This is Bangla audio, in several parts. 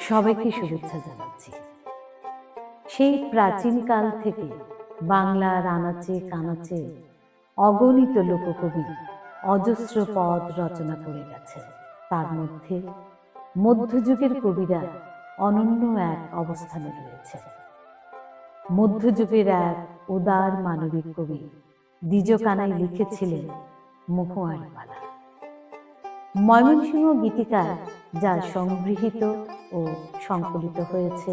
সবাইকে শুভেচ্ছা জানাচ্ছি। সেই প্রাচীনকাল থেকে বাংলার আনাচে কানাচে অগণিত লোককবি অজস্র পদ রচনা করে গেছে। তার মধ্যে মধ্যযুগের কবিরা অনন্য এক অবস্থানে রয়েছে। মধ্যযুগের এক উদার মানবিক কবি দ্বিজ কানাই লিখেছিলেন মহুয়ার পালা। ময়মনসিংহ গীতিকায় যা সংগৃহীত ও সংকলিত হয়েছে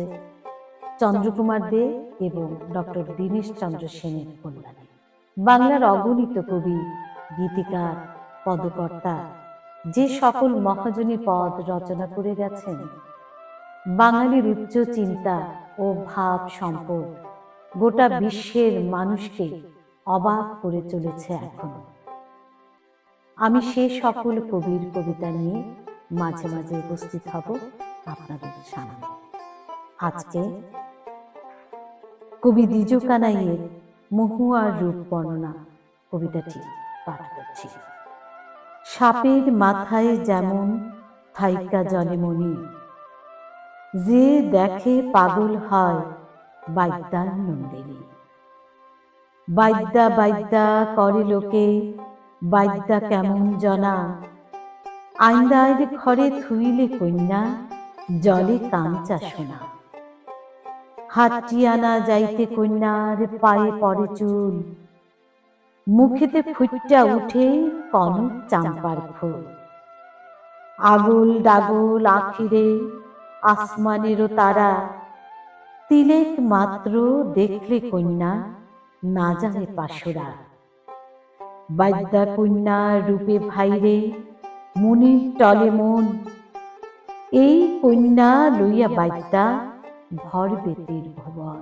চন্দ্রকুমার দে এবং ডক্টর দীনেশ চন্দ্র সেনের কল্যাণে। বাংলার অগণিত কবি, গীতিকার, পদকর্তা যে সকল মহাজনী পদ রচনা করে গেছেন, বাঙালির উচ্চ চিন্তা ও ভাব সম্পদ গোটা বিশ্বের মানুষকে অবাক করে চলেছে এখনো। আমি সে সকল কবির কবিতা নিয়ে মাঝে মাঝে উপস্থিত হব আপনাদের সামনে। আজকে কবি দ্বিজ কানাইয়ের মহুয়ার রূপ বর্ণনা কবিতাটি পাঠ করছি। সাপের মাথায় যেমন থাইকা জলে মণি, যে দেখে পাগল হয় বাইদ্যার নন্দিনী। বাইদ্যা বাইদ্যা করে লোকে, বাইদ্যা কেমন জনা, আইন্দার ঘরে থুইলে কন্যা জলে কাঞ্চা সোনা। হাটিয়ানা যাইতে কন্যার পায়ে পড়ে চুল, মুখেতে ফুটটা উঠে কনক চাম্পার ফুল। আগুল ডাগুল আখিরে আসমানেরও তারা, তিলেক মাত্র দেখলে কন্যা না যায় পাশুরা। বাইদ্যা কন্যা রূপে ভাইরে মুনির টলে মন, এই কন্যা লইয়া বাইদ্যা ভর বেতের ভুবন।